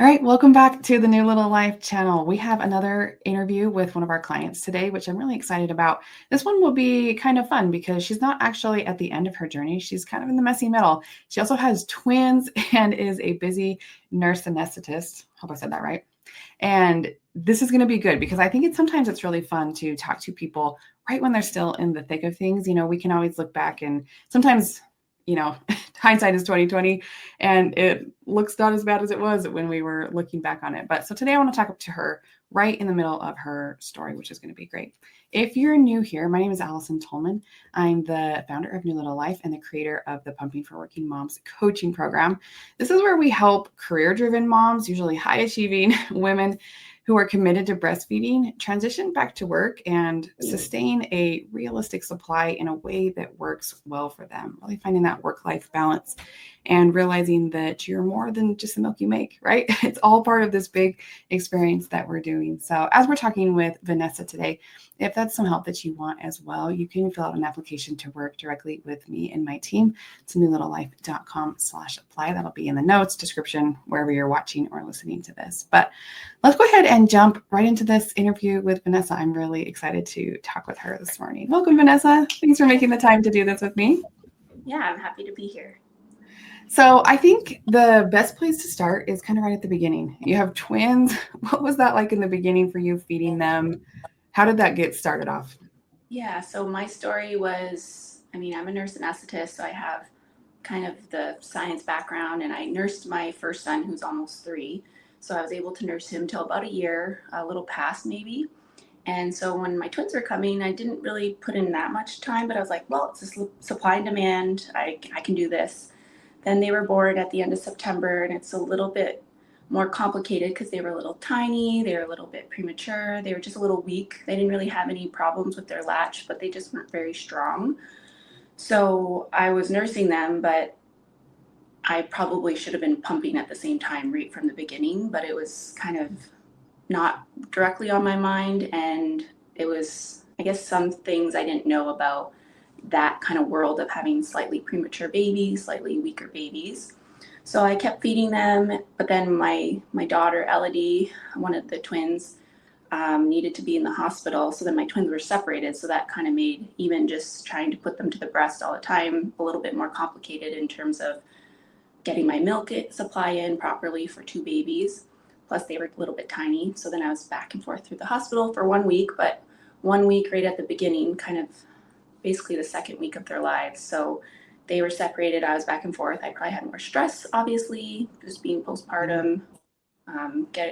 All right, welcome back to the New Little Life channel. We have another interview with one of our clients today, which I'm really excited about. This one will be kind of fun because she's not actually at the end of her journey. She's kind of in the messy middle. She also has twins and is a busy nurse anesthetist. Hope I said that right. And this is going to be good because I think sometimes it's really fun to talk to people right when they're still in the thick of things. You know, we can always look back and sometimes, hindsight is 2020 and it looks not as bad as it was when we were looking back on it. But so today I want to talk to her right in the middle of her story, which is going to be great. If you're new here, my name is Allison Tolman. I'm the founder of New Little Life and the creator of the Pumping for Working Moms coaching program. This is where we help career-driven moms, usually high-achieving women who are committed to breastfeeding, transition back to work and sustain a realistic supply in a way that works well for them. Really finding that work-life balance and realizing that you're more than just the milk you make, right? It's all part of this big experience that we're doing. So as we're talking with Vanessa today, if that's some help that you want as well, you can fill out an application to work directly with me and my team. It's newlittlelife.com/apply. That'll be in the notes, description, wherever you're watching or listening to this. But let's go ahead and jump right into this interview with Vanessa. I'm really excited to talk with her this morning. Welcome, Vanessa. Thanks for making the time to do this with me. Yeah, I'm happy to be here. So I think the best place to start is kind of right at the beginning. You have twins. What was that like in the beginning for you feeding them? How did that get started off? Yeah, so my story was, I'm a nurse anesthetist, so I have kind of the science background, and I nursed my first son, who's almost 3. So I was able to nurse him till about a year, a little past maybe. And so when my twins were coming, I didn't really put in that much time, but I was like, well, it's just supply and demand. I can do this. Then they were born at the end of September, and it's a little bit more complicated because they were a little tiny, they were a little bit premature, they were just a little weak. They didn't really have any problems with their latch, but they just weren't very strong. So I was nursing them, but I probably should have been pumping at the same time right from the beginning, but it was kind of not directly on my mind. And it was, I guess, some things I didn't know about that kind of world of having slightly premature babies, slightly weaker babies. So I kept feeding them, but then my daughter, Elodie, one of the twins, needed to be in the hospital. So then my twins were separated. So that kind of made even just trying to put them to the breast all the time a little bit more complicated in terms of getting my milk supply in properly for 2 babies. Plus they were a little bit tiny. So then I was back and forth through the hospital for 1 week, but 1 week right at the beginning, kind of basically the second week of their lives. So they were separated. I was back and forth. I probably had more stress, obviously, just being postpartum,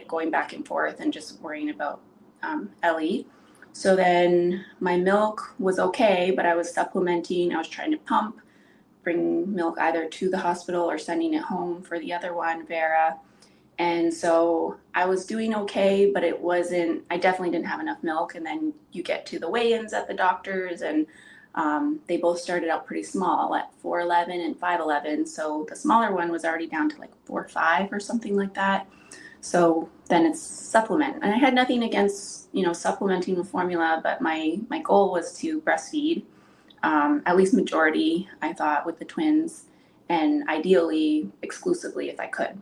going back and forth and just worrying about Ellie. So then my milk was okay, but I was supplementing. I was trying to pump, bring milk either to the hospital or sending it home for the other one, Vera. And so I was doing okay, but I definitely didn't have enough milk. And then you get to the weigh-ins at the doctors, and they both started out pretty small at 4'11" and 5'11". So the smaller one was already down to like 4'5" or something like that. So then it's supplement. And I had nothing against, supplementing with formula, but my goal was to breastfeed, at least majority, I thought, with the twins, and ideally exclusively if I could.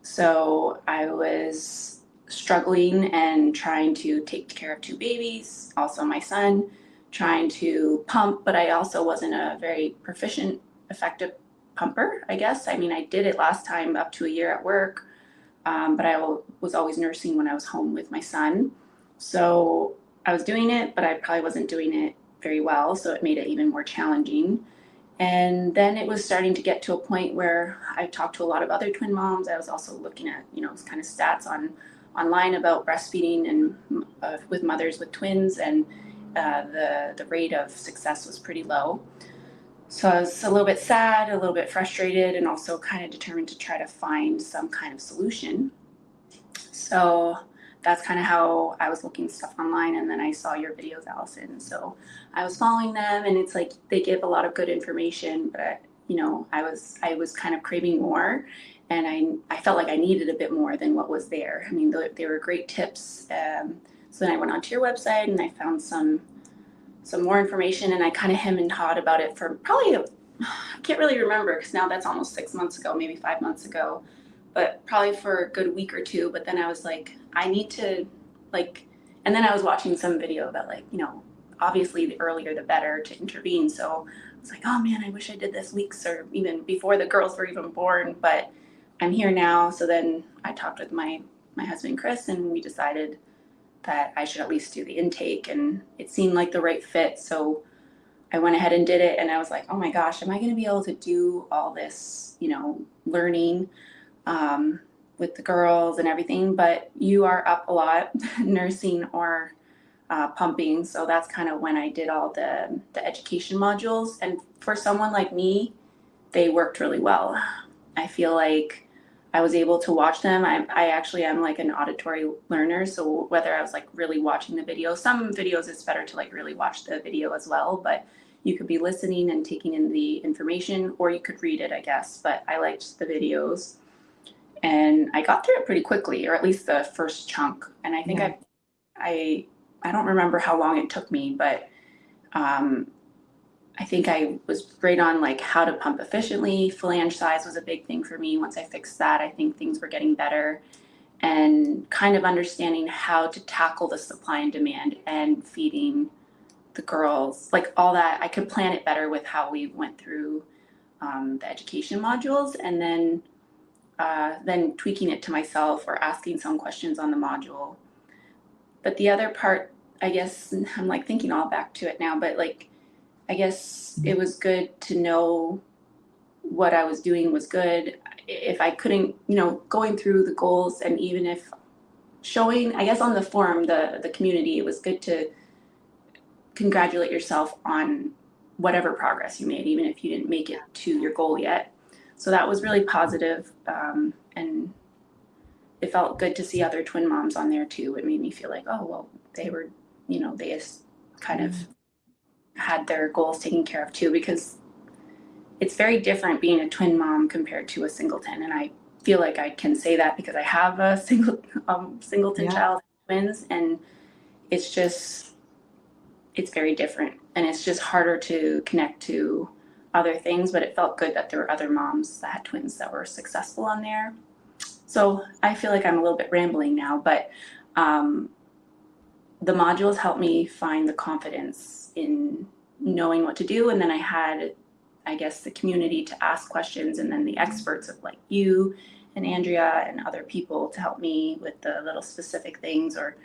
So I was struggling and trying to take care of 2 babies, also my son, trying to pump, but I also wasn't a very proficient, effective pumper, I guess. I did it last time up to a year at work, but I was always nursing when I was home with my son. So I was doing it, but I probably wasn't doing it very well, so it made it even more challenging. And then it was starting to get to a point where I talked to a lot of other twin moms. I was also looking at, kind of stats online about breastfeeding and with mothers with twins, and the rate of success was pretty low. So I was a little bit sad, a little bit frustrated, and also kind of determined to try to find some kind of solution. So that's kind of how I was looking stuff online, and then I saw your videos, Allison. So I was following them, and it's like they give a lot of good information, but I was kind of craving more, and I felt like I needed a bit more than what was there. They were great tips. So then I went onto your website and I found some more information, and I kind of hem and hawed about it for probably I can't really remember because now that's almost 6 months ago, maybe 5 months ago. but probably for a good week or two. But then I was like, I need to like, and then I was watching some video about like, obviously the earlier the better to intervene. So I was like, oh man, I wish I did this weeks or even before the girls were even born. But I'm here now. So then I talked with my husband Chris, and we decided that I should at least do the intake, and it seemed like the right fit. So I went ahead and did it, and I was like, oh my gosh, am I going to be able to do all this, learning um, with the girls and everything? But you are up a lot, nursing or pumping. So that's kind of when I did all the education modules. And for someone like me, they worked really well. I feel like I was able to watch them. I actually am like an auditory learner. So whether I was like really watching the video, some videos it's better to like really watch the video as well, but you could be listening and taking in the information, or you could read it, I guess. But I liked the videos, and I got through it pretty quickly, or at least the first chunk. And I think Yeah. I don't remember how long it took me, but um, I think I was great on like how to pump efficiently. Flange size was a big thing for me. Once I fixed that, I think things were getting better, and kind of understanding how to tackle the supply and demand and feeding the girls, like all that. I could plan it better with how we went through the education modules, and then tweaking it to myself or asking some questions on the module. But the other part, I guess, I'm like thinking all back to it now, but like I guess it was good to know what I was doing was good. If I couldn't, going through the goals, and even if showing, I guess on the forum, the community, it was good to congratulate yourself on whatever progress you made, even if you didn't make it to your goal yet. So that was really positive, and it felt good to see other twin moms on there too. It made me feel like, oh well, they were, they just kind of had their goals taken care of too, because it's very different being a twin mom compared to a singleton. And I feel like I can say that because I have a singleton Yeah. child, twins, and it's just, it's very different. And it's just harder to connect to other things, but it felt good that there were other moms that had twins that were successful on there. So I feel like I'm a little bit rambling now, but um, the modules helped me find the confidence in knowing what to do. And then I had, I guess, the community to ask questions, and then the experts of like you and Andrea and other people to help me with the little specific things, or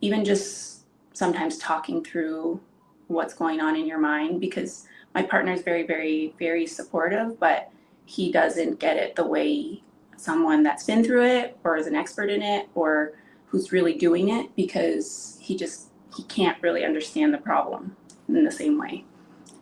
even just sometimes talking through what's going on in your mind, because my partner is very, very, very supportive, but he doesn't get it the way someone that's been through it or is an expert in it or who's really doing it, because he can't really understand the problem in the same way.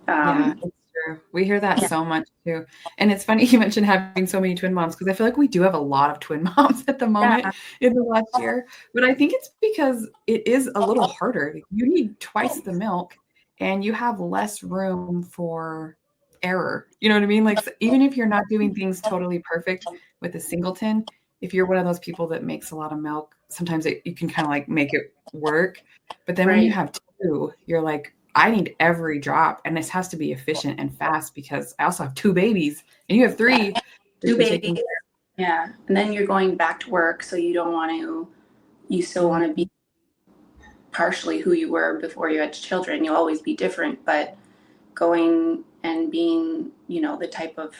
Yeah, Um, it's true. We hear that yeah, so much too. And it's funny you mentioned having so many twin moms, because I feel like we do have a lot of twin moms at the moment yeah, in the last year. But I think it's because it is a little harder. You need twice the milk and you have less room for error. You know what I mean? Like even if you're not doing things totally perfect with a singleton, if you're one of those people that makes a lot of milk, sometimes you can kind of like make it work. But then when you right. have two, you're like, I need every drop, and this has to be efficient and fast because I also have two babies, and you have Yeah, three that two you're babies. taking care Yeah, and then you're going back to work, so you don't want to. You still of. want to be partially who you were before you had children. You'll always be different, but going and being, the type of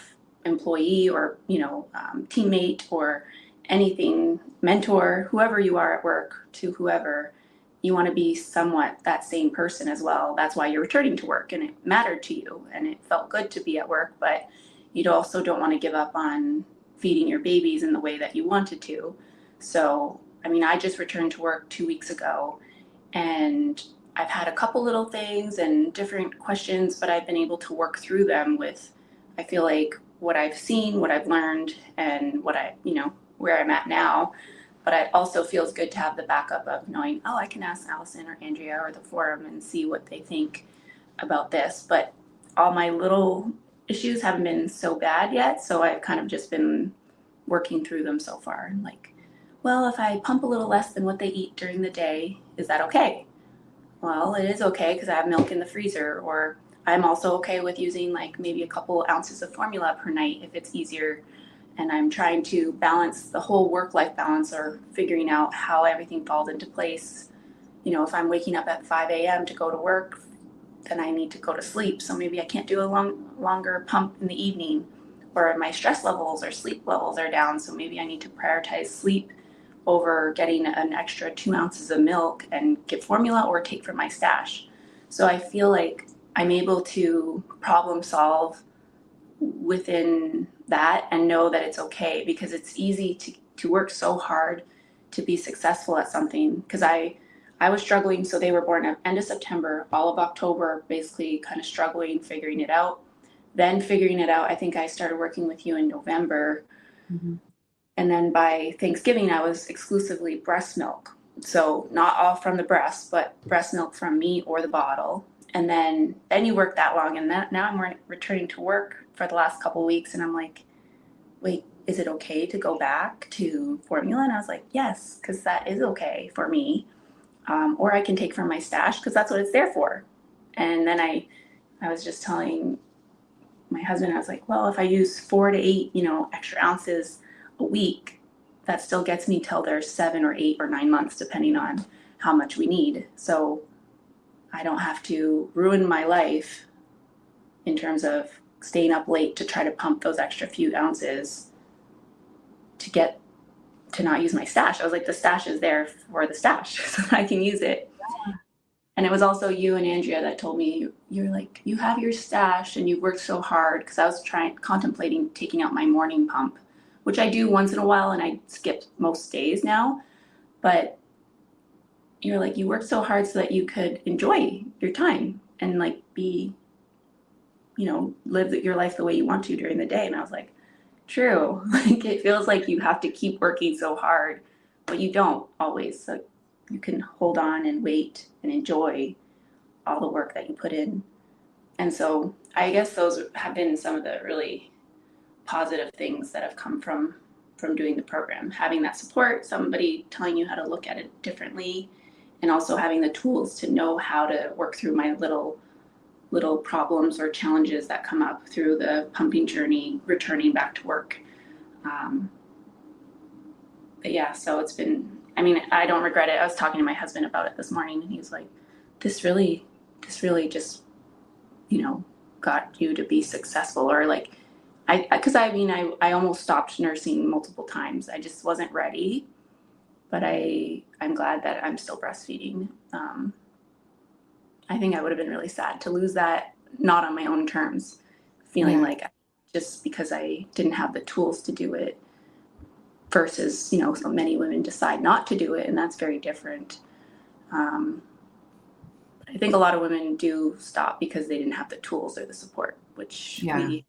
employee or, teammate or anything, mentor, whoever you are at work to whoever, you want to be somewhat that same person as well. That's why you're returning to work, and it mattered to you and it felt good to be at work, but you also don't want to give up on feeding your babies in the way that you wanted to. So, I mean, I just returned to work 2 weeks ago, and I've had a couple little things and different questions, but I've been able to work through them with, I feel like, what I've seen, what I've learned, and what where I'm at now. But it also feels good to have the backup of knowing, oh, I can ask Allison or Andrea or the forum and see what they think about this. But all my little issues haven't been so bad yet, so I've kind of just been working through them so far. Like, well, if I pump a little less than what they eat during the day, is that okay? Well, it is okay because I have milk in the freezer. Or I'm also okay with using like maybe a couple ounces of formula per night if it's easier. and I'm trying to balance the whole work-life balance, or figuring out how everything falls into place. If I'm waking up at 5 a.m. to go to work, then I need to go to sleep. So maybe I can't do a longer pump in the evening, or my stress levels or sleep levels are down. So maybe I need to prioritize sleep over getting an extra 2 ounces of milk and get formula or take from my stash. So I feel like I'm able to problem solve within that and know that it's okay, because it's easy to work so hard to be successful at something. Because I was struggling. So they were born at end of September, all of October, basically kind of struggling, figuring it out. Then figuring it out, I think I started working with you in November. Mm-hmm. And then by Thanksgiving, I was exclusively breast milk. So not all from the breast, but breast milk from me or the bottle. And then you work that long, and now I'm returning to work for the last couple of weeks, and I'm like, wait, is it okay to go back to formula? And I was like, yes, because that is okay for me. Or I can take from my stash because that's what it's there for. And then I was just telling my husband, I was like, well, if I use 4 to 8, extra ounces a week, that still gets me till there's 7 or 8 or 9 months, depending on how much we need. So I don't have to ruin my life in terms of staying up late to try to pump those extra few ounces to get to not use my stash. I was like, the stash is there for the stash so I can use it. And it was also you and Andrea that told me, you're like, you have your stash and you worked so hard, because I was contemplating taking out my morning pump, which I do once in a while and I skip most days now. But you're like, you worked so hard so that you could enjoy your time and like be, live your life the way you want to during the day. And I was like, true. Like, it feels like you have to keep working so hard, but you don't always. So you can hold on and wait and enjoy all the work that you put in. And so I guess those have been some of the really positive things that have come from doing the program. Having that support, somebody telling you how to look at it differently, and also having the tools to know how to work through my little problems or challenges that come up through the pumping journey, returning back to work. Um, but yeah, so it's been, I mean, I don't regret it. I was talking to my husband about it this morning, and he was like, this really just, got you to be successful. Or like, because I almost stopped nursing multiple times. I just wasn't ready, but I'm glad that I'm still breastfeeding. I think I would have been really sad to lose that, not on my own terms, feeling Yeah. like just because I didn't have the tools to do it, versus, so many women decide not to do it, and that's very different. Um, I think a lot of women do stop because they didn't have the tools or the support, which Yeah. we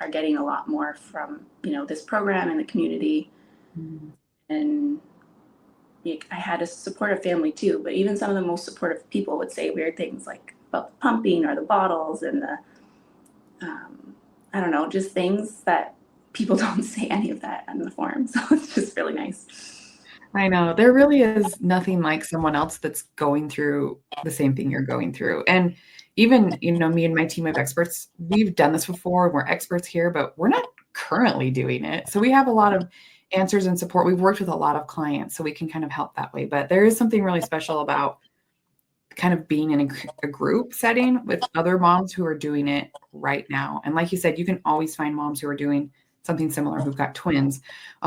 are getting a lot more from, this program and the community. Mm. And I had a supportive family too, but even some of the most supportive people would say weird things like about the pumping or the bottles and the, I don't know, just things that people don't say any of that on the forum. So it's just really nice. I know. There really is nothing like someone else that's going through the same thing you're going through. And even, me and my team of experts, we've done this before. We're experts here, but we're not currently doing it. So we have a lot of answers and support. We've worked with a lot of clients, so we can kind of help that way. But there is something really special about kind of being in a group setting with other moms who are doing it right now. And like you said, you can always find moms who are doing something similar who've got twins.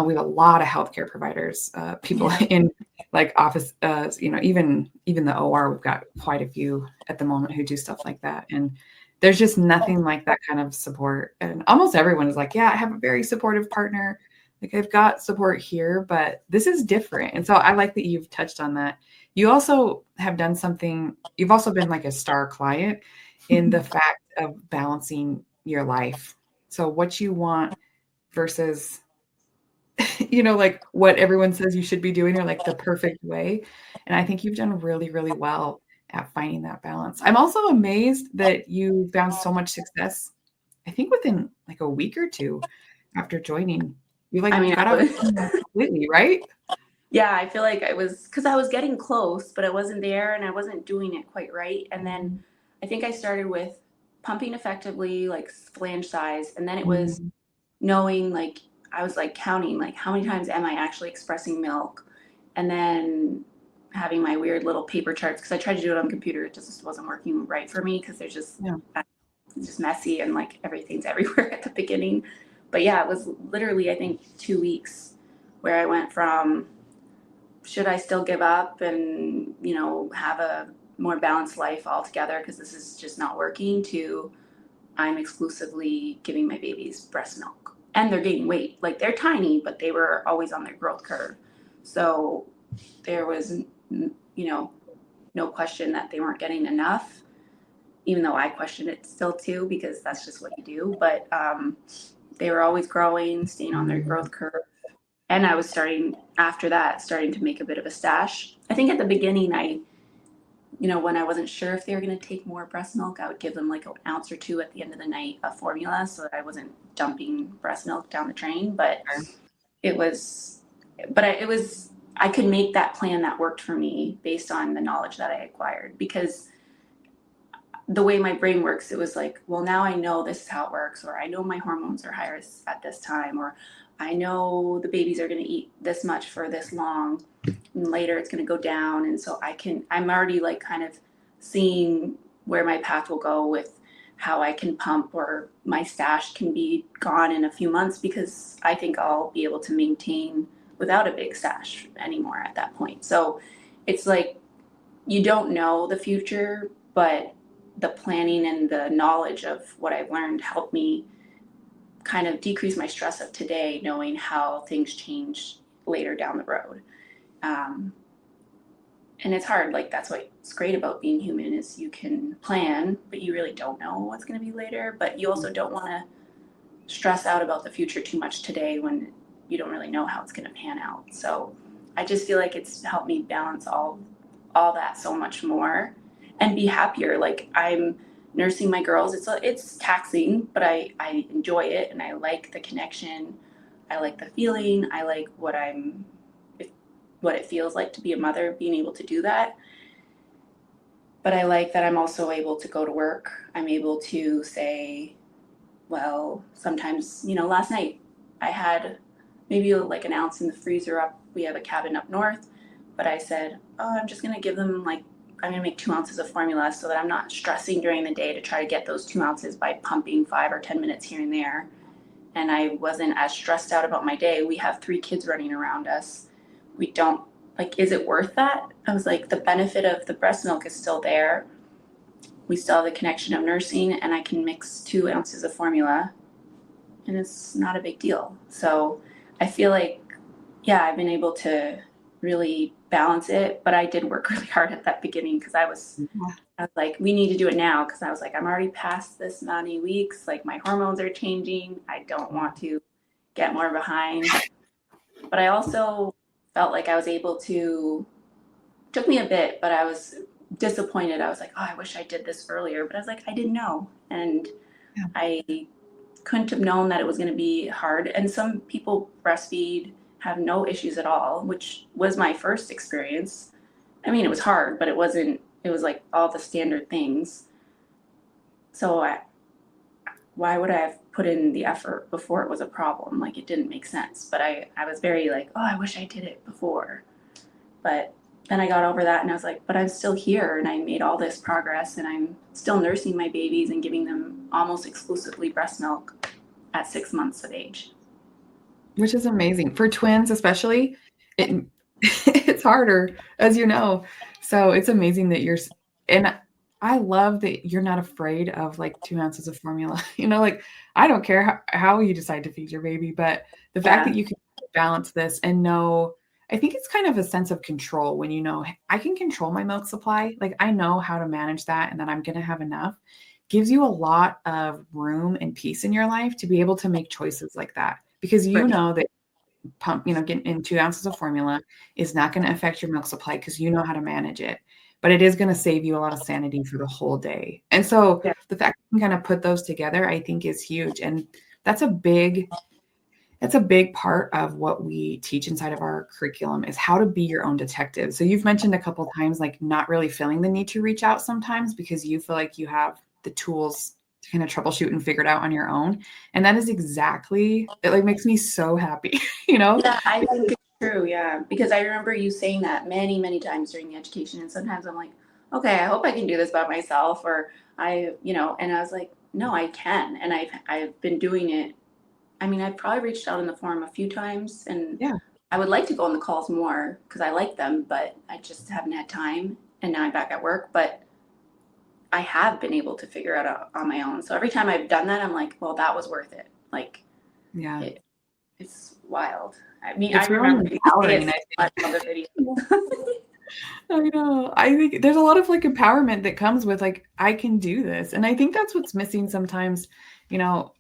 We have a lot of healthcare providers, people Yeah. in like office, even the OR, we've got quite a few at the moment who do stuff like that. And there's just nothing like that kind of support. And almost everyone is like, yeah, I have a very supportive partner. Like, I've got support here, but this is different. And so I like that you've touched on that. You also have done something, you've also been like a star client in the fact of balancing your life. So what you want versus, like what everyone says you should be doing, or like the perfect way. And I think you've done really, really well at finding that balance. I'm also amazed that you found so much success, I think within like a week or two after joining. You I like mean, got I out of was, completely, right? yeah, I feel like because I was getting close, but I wasn't there and I wasn't doing it quite right. And then I think I started with pumping effectively, like flange size. And then it was Mhm. knowing like I was like counting, like, how many times am I actually expressing milk? And then having my weird little paper charts, because I tried to do it on the computer. It just wasn't working right for me because there's just, Yeah. it's just messy and like everything's everywhere at the beginning. But yeah, it was literally, I think, 2 weeks where I went from, should I still give up and, have a more balanced life altogether because this is just not working, to I'm exclusively giving my babies breast milk. And they're gaining weight. Like, they're tiny, but they were always on their growth curve. So there was, no question that they weren't getting enough, even though I questioned it still too, because that's just what you do. But they were always growing, staying on their growth curve. And I was after that, starting to make a bit of a stash. I think at the beginning, when I wasn't sure if they were going to take more breast milk, I would give them like an ounce or two at the end of the night of formula so that I wasn't dumping breast milk down the drain. But it was, I could make that plan that worked for me based on the knowledge that I acquired, because the way my brain works, it was like, well, now I know this is how it works, or I know my hormones are higher at this time, or I know the babies are going to eat this much for this long, and later it's going to go down. And so I'm already like kind of seeing where my path will go with how I can pump, or my stash can be gone in a few months, because I think I'll be able to maintain without a big stash anymore at that point. So it's like, you don't know the future, but the planning and the knowledge of what I've learned helped me kind of decrease my stress of today, knowing how things change later down the road. Um, and it's hard. Like, that's what's great about being human, is you can plan, but you really don't know what's going to be later. But you also don't want to stress out about the future too much today when you don't really know how it's going to pan out. So I just feel like it's helped me balance all that so much more and be happier. Like, I'm nursing my girls. It's taxing, but I enjoy it, and I like the connection. I like the feeling. I like what it feels like to be a mother, being able to do that. But I like that I'm also able to go to work. I'm able to say, well, sometimes, last night I had maybe like an ounce in the freezer up. We have a cabin up north, but I said, oh, I'm just going to give them I'm going to make 2 ounces of formula so that I'm not stressing during the day to try to get those 2 ounces by pumping 5 or 10 minutes here and there. And I wasn't as stressed out about my day. We have 3 kids running around us. We don't, is it worth that? I was like, the benefit of the breast milk is still there. We still have the connection of nursing, and I can mix 2 ounces of formula, and it's not a big deal. So I feel like, yeah, I've been able to really balance it, but I did work really hard at that beginning, because I was like, we need to do it now, because I was like, I'm already past this many weeks. Like, my hormones are changing. I don't want to get more behind. But I also felt like I was able to, took me a bit, but I was disappointed. I was like, oh, I wish I did this earlier. But I was like, I didn't know. And Yeah. I couldn't have known that it was going to be hard. And some people breastfeed, have no issues at all, which was my first experience. I mean, it was hard, but it was like all the standard things. So why would I have put in the effort before it was a problem? Like, it didn't make sense. But I was very like, oh, I wish I did it before. But then I got over that, and I was like, but I'm still here, and I made all this progress, and I'm still nursing my babies and giving them almost exclusively breast milk at 6 months of age. Which is amazing. For twins, especially, it it's harder, as you know. So it's amazing that and I love that you're not afraid of like 2 ounces of formula. Like, I don't care how you decide to feed your baby, but the fact that Yeah, you can balance this and know, I think it's kind of a sense of control when you know, "Hey, I can control my milk supply. Like, I know how to manage that and that I'm gonna have enough." Gives you a lot of room and peace in your life to be able to make choices like that, because for you know that getting in 2 ounces of formula is not going to affect your milk supply because you know how to manage it, but it is going to save you a lot of sanity for the whole day. And so yeah, the fact that you can kind of put those together, I think, is huge. And that's a big that's a big part of what we teach inside of our curriculum, is how to be your own detective. So you've mentioned a couple times, like, not really feeling the need to reach out sometimes because you feel like you have the tools to kind of troubleshoot and figure it out on your own. And that is exactly, it like makes me so happy, you know? Yeah, I think it's true. Yeah, because I remember you saying that many, many times during the education, and sometimes I'm like, okay, I hope I can do this by myself, or and I was like, no, I can, and I've been doing it. I mean, I've probably reached out in the forum a few times, and Yeah. I would like to go on the calls more because I like them, but I just haven't had time, and now I'm back at work, but I have been able to figure it out on my own. So every time I've done that, I'm like, well, that was worth it. Like Yeah. it, it's wild. I mean, I It's really remember you say it empowering, so I much think. on the video. I know. I think there's a lot of like empowerment that comes with like, I can do this. And I think that's what's missing sometimes. You know,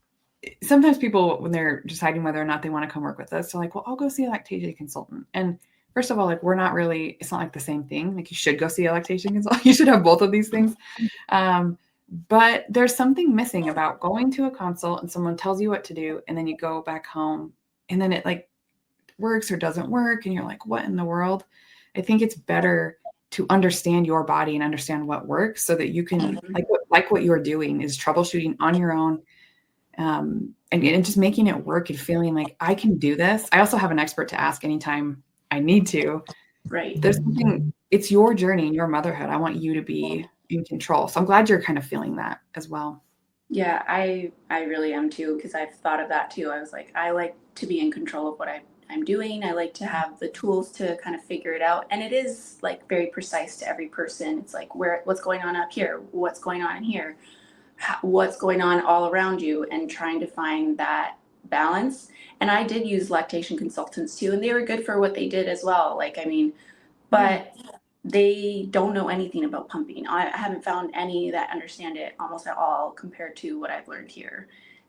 sometimes people, when they're deciding whether or not they want to come work with us, they're like, well, I'll go see a lactation consultant. And first of all, like, we're not really, it's not like the same thing. Like, you should go see a lactation consultant. You should have both of these things. Um, but there's something missing about going to a consult and someone tells you what to do, and then you go back home and then it like works or doesn't work. And you're like, what in the world? I think it's better to understand your body and understand what works so that you can like what you're doing is troubleshooting on your own, and just making it work and feeling like I can do this. I also have an expert to ask anytime I need to. Right. There's something, it's your journey and your motherhood. I want you to be in control. So I'm glad you're kind of feeling that as well. Yeah, I really am too, because I've thought of that too. I was like, I like to be in control of what I'm doing. I like to have the tools to kind of figure it out. And it is like very precise to every person. It's like what's going on up here, what's going on in here, what's going on all around you, and trying to find that balance. And I did use lactation consultants too, and they were good for what they did as well. Like, I mean, Yeah. but they don't know anything about pumping. I haven't found any that understand it almost at all compared to what I've learned here.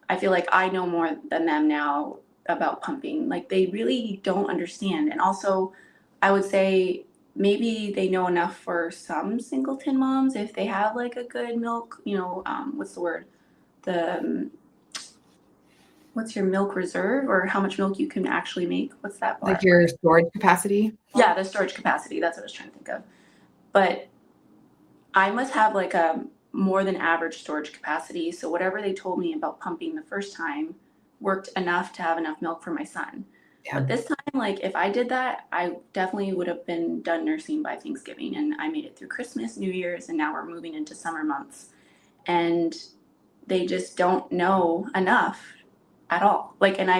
I feel like I know more than them now about pumping. Like, they really don't understand. And also, I would say maybe they know enough for some singleton moms if they have like a good milk, what's the word? The What's your milk reserve, or how much milk you can actually make? What's that Like bar? your storage capacity. Yeah, the storage capacity. That's what I was trying to think of. But I must have like a more than average storage capacity. So whatever they told me about pumping the first time worked enough to have enough milk for my son. Yeah. But this time, like, if I did that, I definitely would have been done nursing by Thanksgiving. And I made it through Christmas, New Year's, and now we're moving into summer months. And they just don't know enough at all. Like, and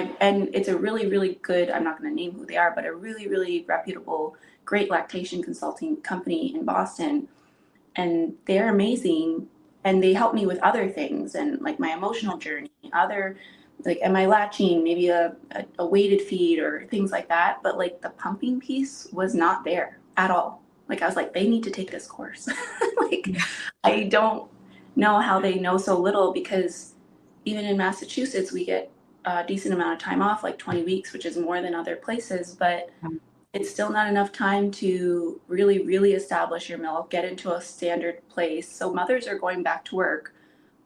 it's a really, really good, I'm not going to name who they are, but a really, really reputable, great lactation consulting company in Boston, and they're amazing, and they help me with other things, and like my emotional journey, other, like, am I latching, maybe a weighted feed or things like that. But like the pumping piece was not there at all. Like, I was like, they need to take this course. Like, Yeah. I don't know how they know so little, because even in Massachusetts we get a decent amount of time off, like 20 weeks, which is more than other places, but it's still not enough time to really, really establish your milk, get into a standard place. So mothers are going back to work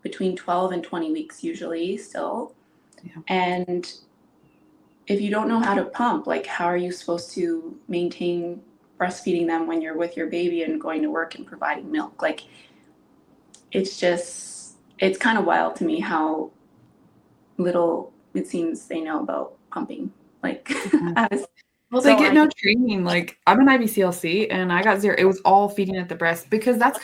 between 12 and 20 weeks usually still. Yeah. And if you don't know how to pump, like, how are you supposed to maintain breastfeeding them when you're with your baby and going to work and providing milk? Like, it's kind of wild to me how little it seems they know about pumping. Like, Yeah. I was, Well, they so get I, no training. Like, I'm an IBCLC and I got zero. It was all feeding at the breast because that's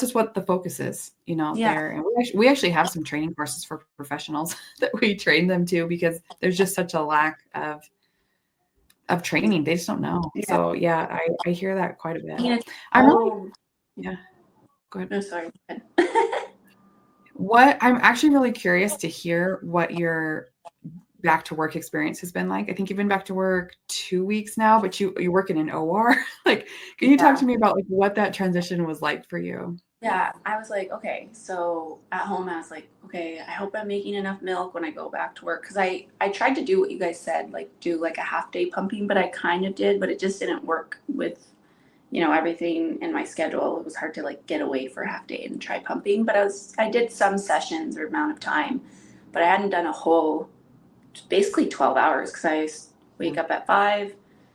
just what the focus is, yeah, there. And we actually have some training courses for professionals that we train them to because there's just such a lack of training. They just don't know. yeah. So yeah, I hear that quite a I bit. mean, it's I'm really, all, yeah, go ahead. no, sorry. Go ahead. What I'm actually really curious to hear what your back to work experience has been like. I think you've been back to work 2 weeks now, but you work in an OR. Like, can you talk Yeah. to me about like what that transition was like for you? Yeah. I was like, okay. So at home, I was like, okay, I hope I'm making enough milk when I go back to work. Cause I tried to do what you guys said, like do like a half day pumping, but I kind of did, but it just didn't work with, everything in my schedule. It was hard to like get away for a half day and try pumping, but I did some sessions or amount of time, but I hadn't done a whole, basically 12 hours. Cause wake up at 5,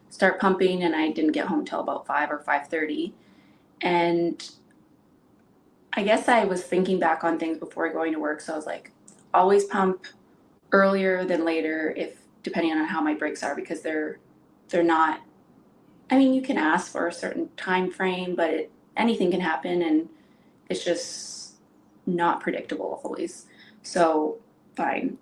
start pumping, and I didn't get home till about 5 or 5:30. And I guess I was thinking back on things before going to work. So I was like, always pump earlier than later if depending on how my breaks are because they're not. I mean, you can ask for a certain time frame, but anything can happen, and it's just not predictable always. So fine,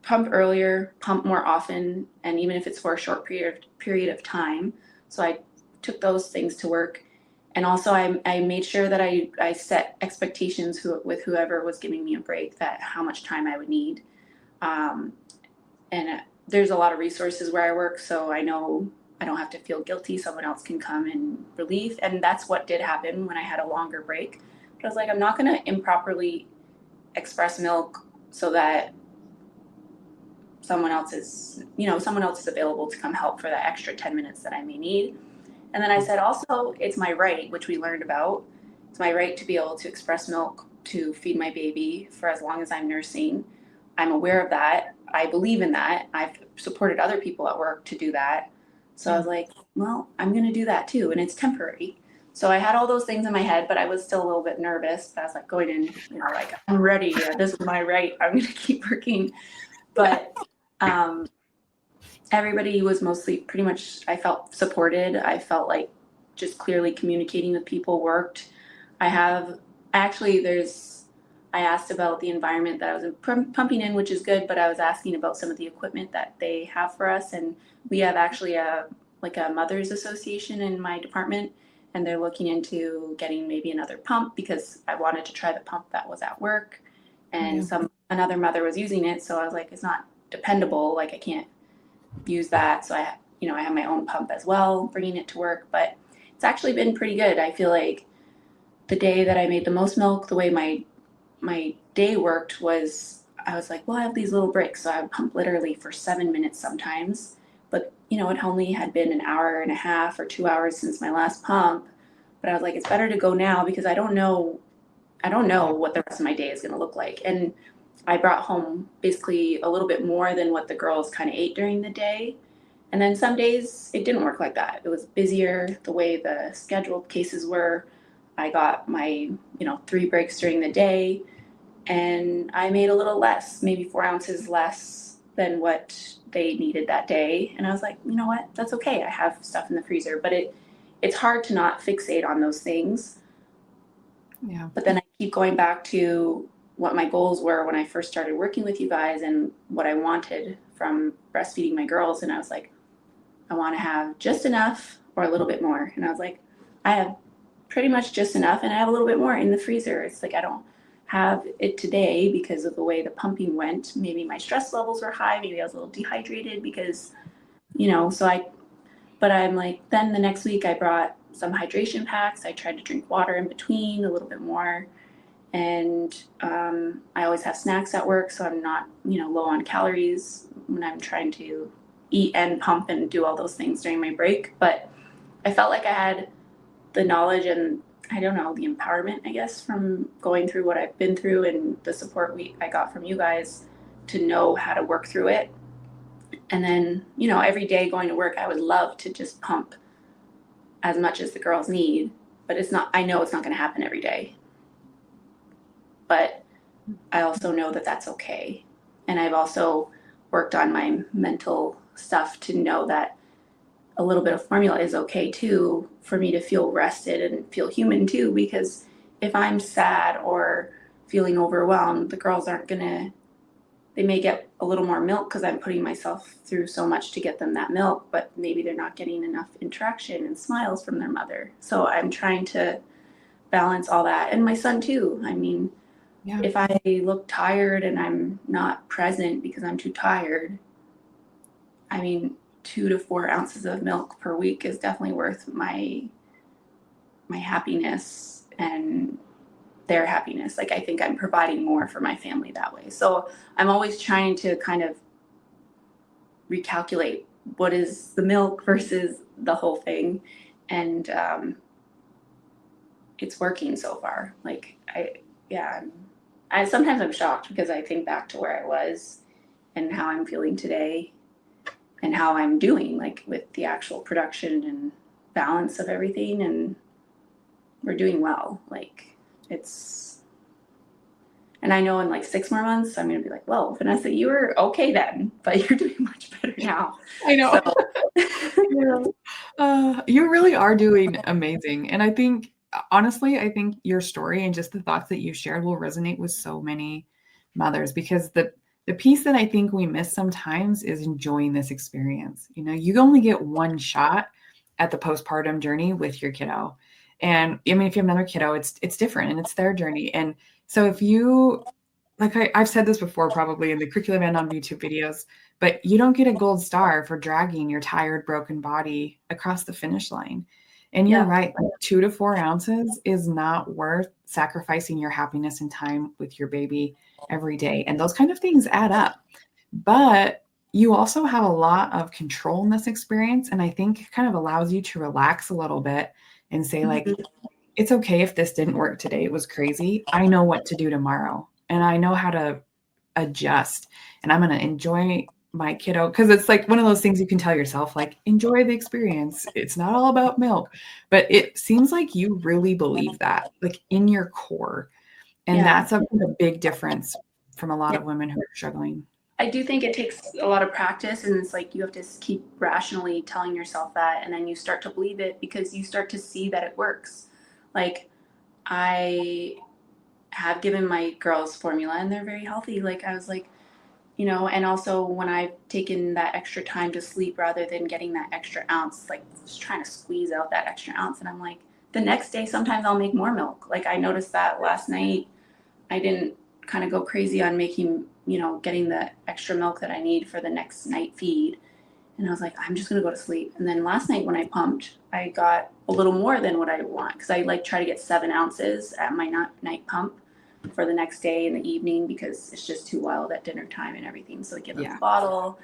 pump earlier, pump more often, and even if it's for a short period of time. So I took those things to work, and also I made sure that I set expectations with whoever was giving me a break that how much time I would need. Um, and there's a lot of resources where I work, so I know I don't have to feel guilty. Someone else can come and relieve, and that's what did happen when I had a longer break. But I was like, I'm not going to improperly express milk so that someone else is available to come help for that extra 10 minutes that I may need. And then I said, also, it's my right, which we learned about. It's my right to be able to express milk to feed my baby for as long as I'm nursing. I'm aware of that. I believe in that. I've supported other people at work to do that. So I Yeah. was like, well, I'm going to do that too. And it's temporary. So I had all those things in my head, but I was still a little bit nervous. I was like going in, like, I'm ready. This is my right. I'm going to keep working. But um, everybody was mostly pretty much, I felt supported. I felt like just clearly communicating with people worked. I have actually, I asked about the environment that I was pumping in, which is good, but I was asking about some of the equipment that they have for us. And we have actually a mothers association in my department, and they're looking into getting maybe another pump because I wanted to try the pump that was at work, and Yeah. another mother was using it. So I was like, it's not dependable. Like I can't use that. So I have my own pump as well, bringing it to work, but it's actually been pretty good. I feel like the day that I made the most milk, the way my day worked was I was like, well, I have these little breaks. So I would pump literally for 7 minutes sometimes, but it only had been an hour and a half or 2 hours since my last pump. But I was like, it's better to go now because I don't know what the rest of my day is going to look like. And I brought home basically a little bit more than what the girls kind of ate during the day. And then some days it didn't work like that. It was busier the way the scheduled cases were. I got my, 3 breaks during the day, and I made a little less, maybe 4 ounces less than what they needed that day. And I was like, you know what? That's okay. I have stuff in the freezer, but it's hard to not fixate on those things. Yeah. But then I keep going back to what my goals were when I first started working with you guys and what I wanted from breastfeeding my girls. And I was like, I want to have just enough or a little bit more. And I was like, I have pretty much just enough and I have a little bit more in the freezer. It's like I don't have it today because of the way the pumping went. Maybe my stress levels were high. Maybe I was a little dehydrated because, but I'm like, then the next week I brought some hydration packs. I tried to drink water in between a little bit more. And I always have snacks at work, so I'm not, low on calories when I'm trying to eat and pump and do all those things during my break. But I felt like I had the knowledge and I don't know, the empowerment, I guess, from going through what I've been through and the support I got from you guys to know how to work through it. And then, every day going to work, I would love to just pump as much as the girls need, but I know it's not going to happen every day. But I also know that that's okay. And I've also worked on my mental stuff to know that a little bit of formula is okay too, for me to feel rested and feel human too, because if I'm sad or feeling overwhelmed, the girls aren't gonna, they may get a little more milk because I'm putting myself through so much to get them that milk, but maybe they're not getting enough interaction and smiles from their mother. So I'm trying to balance all that. And my son too. I mean, Yeah. if I look tired and I'm not present because I'm too tired, I mean, 2 to 4 ounces of milk per week is definitely worth my happiness and their happiness. Like I think I'm providing more for my family that way. So I'm always trying to kind of recalculate what is the milk versus the whole thing, and it's working so far. Like yeah, I sometimes I'm shocked because I think back to where I was and how I'm feeling today and how I'm doing, like with the actual production and balance of everything, and we're doing well. Like it's And I know in like 6 more months, I'm going to be like, well, Vanessa, you were okay then, but you're doing much better now. I So, know. Yeah. You really are doing amazing. And I think, honestly, I think your story and just the thoughts that you shared will resonate with so many mothers because the piece that I think we miss sometimes is enjoying this experience. You know, you only get one shot at the postpartum journey with your kiddo. And I mean, if you have another kiddo, it's different and it's their journey. And so if you like I've said this before, probably in the curriculum and on YouTube videos, but you don't get a gold star for dragging your tired, broken body across the finish line. And you're yeah, right, like 2 to 4 ounces is not worth sacrificing your happiness and time with your baby every day. And those kind of things add up. But you also have a lot of control in this experience. And I think it kind of allows you to relax a little bit and say, like, mhm, it's okay if this didn't work today. It was crazy. I know what to do tomorrow. And I know how to adjust and I'm going to enjoy my kiddo because it's like one of those things you can tell yourself like enjoy the experience. It's not all about milk. But it seems like you really believe that like in your core. And yeah. that's a big difference from a lot Yeah. of women who are struggling. I do think it takes a lot of practice, and it's like you have to keep rationally telling yourself that, and then you start to believe it because you start to see that it works. Like, I have given my girls formula and they're very healthy. Like, I was like, and also when I've taken that extra time to sleep rather than getting that extra ounce, like just trying to squeeze out that extra ounce. And I'm like, the next day, sometimes I'll make more milk. Like, I noticed that last night, I didn't kind of go crazy on making, getting the extra milk that I need for the next night feed. And I was like, I'm just going to go to sleep. And then last night when I pumped, I got a little more than what I want because I like try to get 7 ounces at my night pump for the next day in the evening because it's just too wild at dinner time and everything. So I give them the Yeah. bottle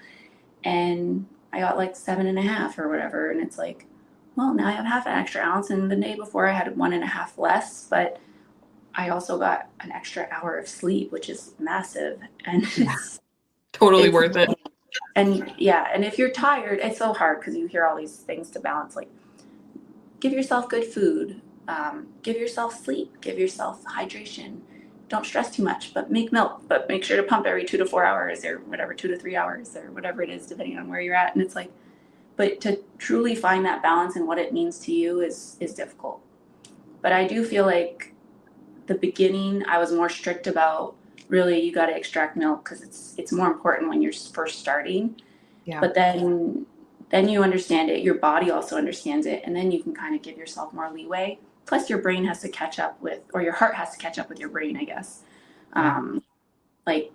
and I got like 7.5 or whatever. And it's like, well, now I have half an extra ounce. And the day before I had 1.5 less, but I also got an extra hour of sleep, which is massive. And Yeah. Totally it's, worth it. and yeah. And if you're tired, it's so hard because you hear all these things to balance, like give yourself good food, give yourself sleep, give yourself hydration. Don't stress too much, but make milk, but make sure to pump every 2 to 4 hours or whatever, 2 to 3 hours or whatever it is, depending on where you're at. And it's like, but to truly find that balance and what it means to you is difficult. But I do feel like the beginning, I was more strict about really you got to extract milk because it's more important when you're first starting. Yeah. But then you understand it. Your body also understands it, and then you can kind of give yourself more leeway. Plus, your brain has to catch up with, or your heart has to catch up with your brain, I guess. Yeah. Like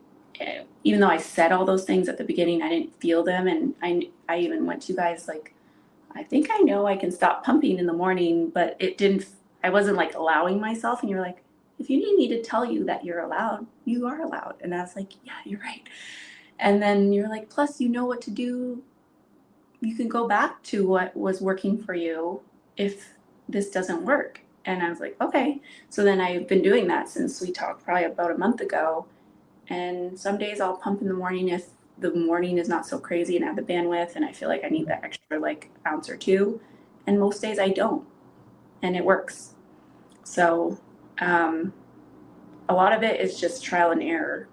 even though I said all those things at the beginning, I didn't feel them, and I even went to you guys like, I think I know I can stop pumping in the morning, but it didn't. I wasn't like allowing myself, and you're like, if you need me to tell you that you're allowed, you are allowed, and I was like, yeah, you're right. And then you're like, plus you know what to do. You can go back to what was working for you if this doesn't work. And I was like, okay. So then I've been doing that since we talked probably about a month ago. And some days I'll pump in the morning if the morning is not so crazy and I have the bandwidth and I feel like I need that extra like ounce or two. And most days I don't. And it works. So um, a lot of it is just trial and error.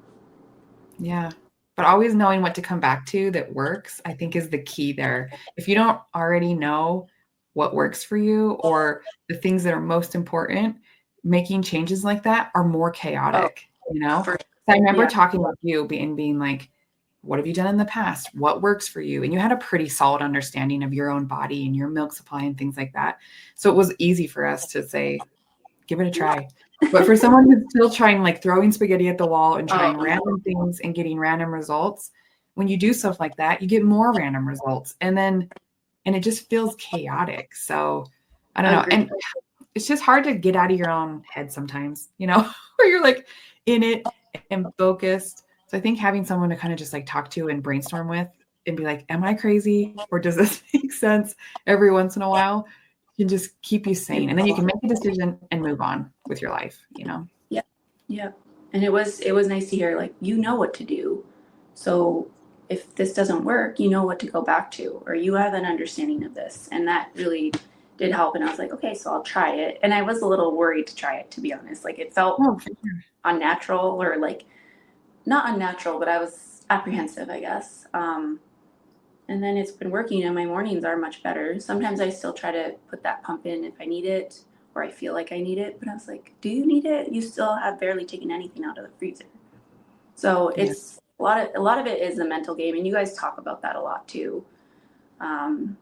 Yeah. But always knowing what to come back to that works, I think is the key there. If you don't already know what works for you or the things that are most important, making changes like that are more Oh, chaotic, you know? for So I remember yeah. talking with you being like, what have you done in the past? What works for you? And you had a pretty solid understanding of your own body and your milk supply and things like that. So it was easy for us to say, give it a try. But for someone who's still trying, like throwing spaghetti at the wall and Oh trying no. random things and getting random results, when you do stuff like that, you get more random results. And it just feels chaotic. So I don't know. Agreed. And it's just hard to get out of your own head sometimes, you know, where you're like in it and focused. So I think having someone to kind of just like talk to and brainstorm with and be like, am I crazy? Or does this make sense every once in a while? Can just keep you sane. And then you can make a decision and move on with your life, you know? Yeah. Yeah. And it was nice to hear like you know what to do. So if this doesn't work, you know what to go back to or you have an understanding of this. And that really did help and I was like, okay, so I'll try it. And I was a little worried to try it to be honest. Like it felt Oh, for sure. unnatural, or like not unnatural, but I was apprehensive, I guess. And then it's been working, and my mornings are much better. Sometimes I still try to put that pump in if I need it or I feel like I need it. But I was like, do you need it? You still have barely taken anything out of the freezer. So Yeah. it's a lot of it is a mental game, and you guys talk about that a lot too. Um,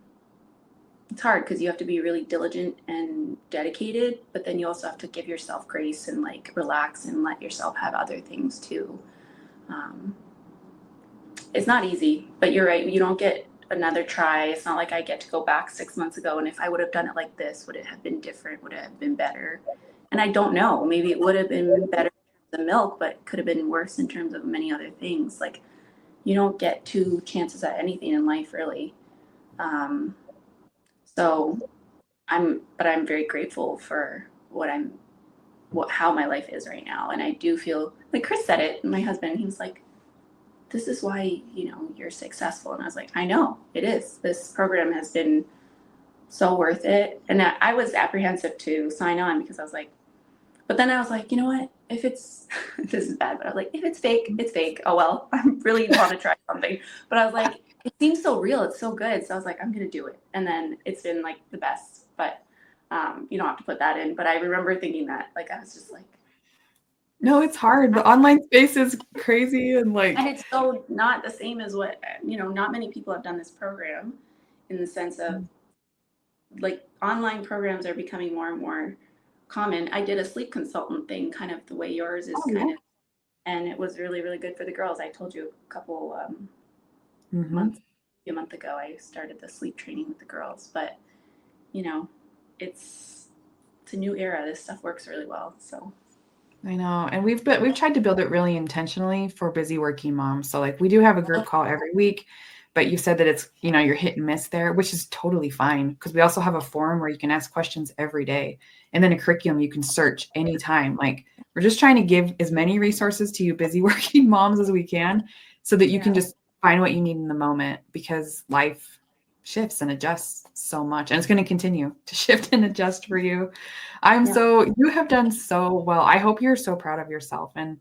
it's hard because you have to be really diligent and dedicated, but then you also have to give yourself grace and like relax and let yourself have other things too. Um, it's not easy, but you're right. You don't get another try. It's not like I get to go back 6 months ago, and if I would have done it like this, would it have been different? Would it have been better? And I don't know. Maybe it would have been better in the milk, but it could have been worse in terms of many other things. Like you don't get two chances at anything in life, really. Um, so I'm very grateful for how my life is right now, and I do feel like Chris said it. My husband, he was like, this is why you're successful, and I was like, I know it is. This program has been so worth it, and I was apprehensive to sign on because I was like, but then I was like, you know what, if it's this is bad, but I was like, if it's fake, it's fake. Oh well. I really want to try something, but I was like, it seems so real, it's so good, so I was like, I'm gonna do it. And then it's been like the best. But you don't have to put that in, but I remember thinking that, like, I was just like, No, it's hard. The online space is crazy and and like, it's so not the same as what, not many people have done this program, in the sense of like online programs are becoming more and more common. I did a sleep consultant thing, kind of the way yours is oh yeah. kind of, and it was really, really good for the girls. I told you a couple Hmm. months, a month ago, I started the sleep training with the girls. But you know, it's it's a new era. This stuff works really well. So I know. And we've tried to build it really intentionally for busy working moms. So like we do have a group call every week, but you said that it's, you're hit and miss there, which is totally fine because we also have a forum where you can ask questions every day and then a curriculum you can search anytime. Like we're just trying to give as many resources to you busy working moms as we can so that you can yeah, just find what you need in the moment because life shifts and adjusts so much and it's going to continue to shift and adjust for you. yeah, You have done so well. I hope you're so proud of yourself. And,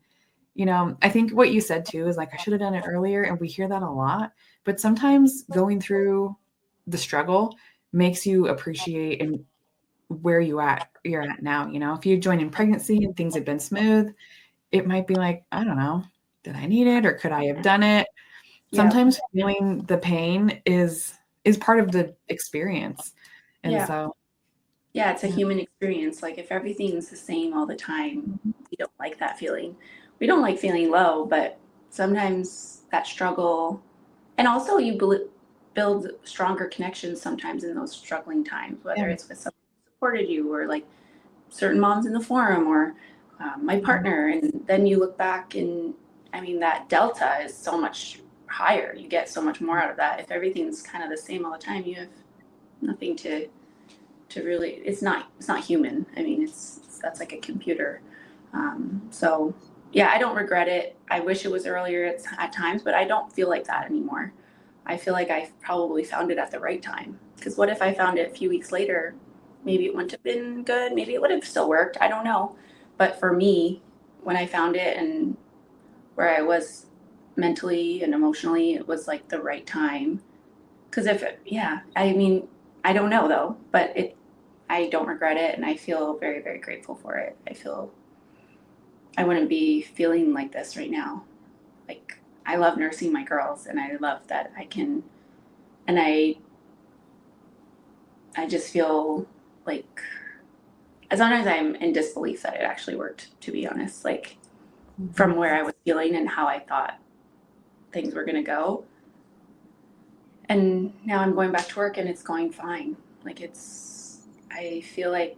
I think what you said too is like, I should have done it earlier. And we hear that a lot. But sometimes going through the struggle makes you appreciate and where you're at now. If you join in pregnancy and things had been smooth, it might be like, I don't know, did I need it or could I have done it? yeah, Sometimes feeling the pain is part of the experience. And yeah. so, Yeah, it's a yeah. human experience. Like if everything's the same all the time, we don't like that feeling. We don't like feeling low, but sometimes that struggle, and also you build stronger connections sometimes in those struggling times, Yeah. whether it's with someone who supported you, or like certain moms in the forum, or my Mhm. partner. And then you look back, and I mean, that delta is so much higher. You get so much more out of that. If everything's kind of the same all the time, you have nothing to really, it's not human. I mean, that's like a computer. So yeah, I don't regret it. I wish it was earlier at times, but I don't feel like that anymore. I feel like I probably found it at the right time, because what if I found it a few weeks later? Maybe it wouldn't have been good, maybe it would have still worked, I don't know. But for me, when I found it and where I was mentally and emotionally, it was like the right time. Because yeah, I mean, I don't know though, but I don't regret it, and I feel very, very grateful for it. I feel I wouldn't be feeling like this right now. Like I love nursing my girls, and I love that I can, and I just feel like, as long as I'm in disbelief that it actually worked, to be honest, like Mhm. from where I was feeling and how I thought things were gonna go. And now I'm going back to work and it's going fine. Like I feel like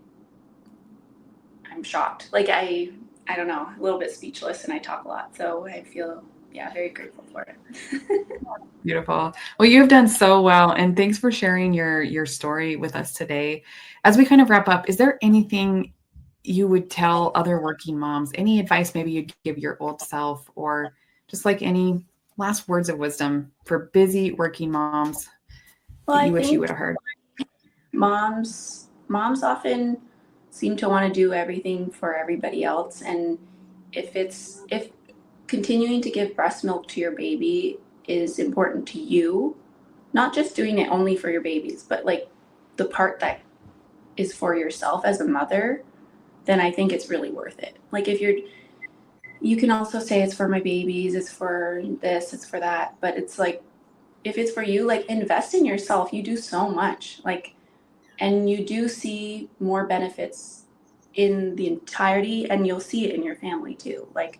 I'm shocked. Like I don't know, a little bit speechless, and I talk a lot. So I feel, yeah, very grateful for it. Beautiful. Well, you've done so well, and thanks for sharing your story with us today. As we kind of wrap up, is there anything you would tell other working moms? Any advice maybe you'd give your old self, or just like any last words of wisdom for busy working moms Well, that I you wish you think would have heard? moms often seem to want to do everything for everybody else, and if continuing to give breast milk to your baby is important to you, not just doing it only for your babies, but like the part that is for yourself as a mother, then I think it's really worth it. Like if you can also say it's for my babies, it's for this, it's for that, but it's like, if it's for you, like invest in yourself. You do so much, like, and you do see more benefits in the entirety, and you'll see it in your family too. Like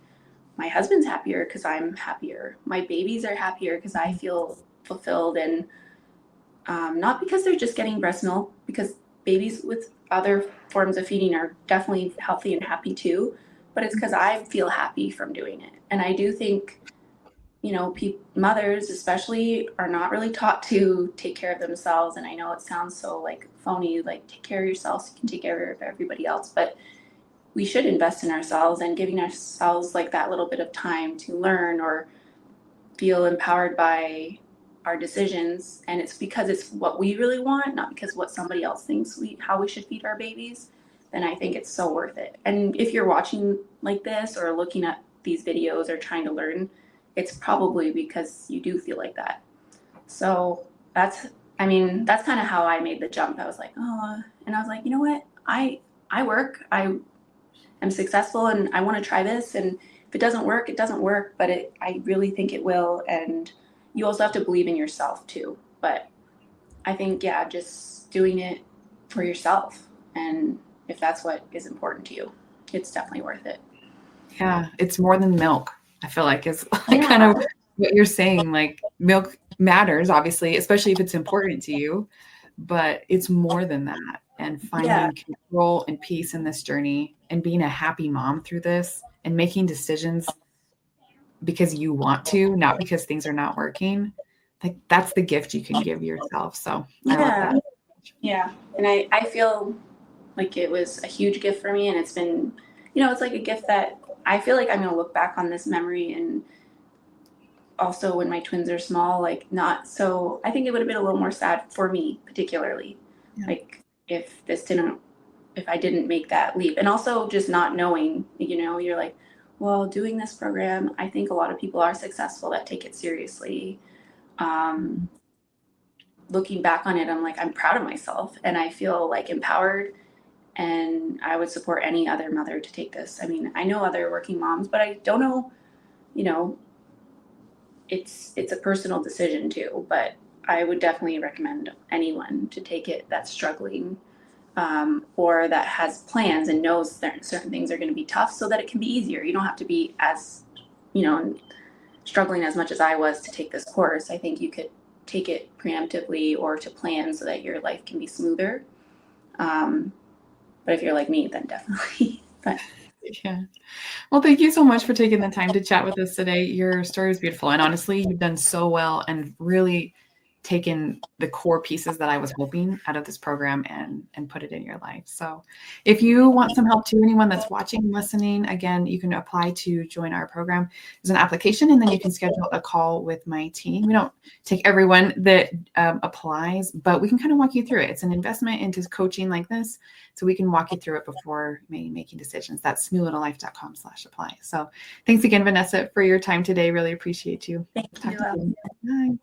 my husband's happier because I'm happier. My babies are happier because I feel fulfilled, and not because they're just getting breast milk, because babies with other forms of feeding are definitely healthy and happy too, but it's because I feel happy from doing it. And I do think, mothers especially are not really taught to take care of themselves. And I know it sounds so like phony, like take care of yourself so you can take care of everybody else, but we should invest in ourselves, and giving ourselves like that little bit of time to learn or feel empowered by our decisions. And it's because it's what we really want, not because what somebody else thinks how we should feed our babies. Then I think it's so worth it. And if you're watching like this or looking at these videos or trying to learn, it's probably because you do feel like that. So that's kind of how I made the jump. I was like, oh, and I was like, you know what? I work, I am successful, and I want to try this. And if it doesn't work, it doesn't work, but I really think it will. And you also have to believe in yourself too. But I think, yeah, just doing it for yourself. And if that's what is important to you, it's definitely worth it. Yeah, it's more than milk. I feel like is like kind of what you're saying. Like milk matters, obviously, especially if it's important to you, but it's more than that. And Yeah. finding control and peace in this journey and being a happy mom through this and making decisions because you want to, not because things are not working. Like that's the gift you can give yourself. So I love that. Yeah. And I feel like it was a huge gift for me, and it's been, it's like a gift that I feel like I'm going to look back on this memory. And also when my twins are small, like not so, I think it would have been a little more sad for me particularly. Yeah. Like if I didn't make that leap. And also just not knowing, you're like, well, doing this program, I think a lot of people are successful that take it seriously. Looking back on it, I'm like, I'm proud of myself, and I feel like empowered, and I would support any other mother to take this. I mean, I know other working moms, but I don't know, it's a personal decision too, but I would definitely recommend anyone to take it that's struggling, or that has plans and knows that certain things are going to be tough, so that it can be easier. You don't have to be as, struggling as much as I was to take this course. I think you could take it preemptively or to plan so that your life can be smoother. But if you're like me, then definitely. But yeah. Well, thank you so much for taking the time to chat with us today. Your story is beautiful. And honestly, you've done so well and really taken the core pieces that I was hoping out of this program and put it in your life. So if you want some help too, anyone that's watching, listening, again, you can apply to join our program. There's an application, and then you can schedule a call with my team. We don't take everyone that applies, but we can kind of walk you through it. It's an investment into coaching like this, so we can walk you through it before making decisions. That's smoothlittleife.com/apply. So thanks again, Vanessa, for your time today. Really appreciate you. Thank you. Bye.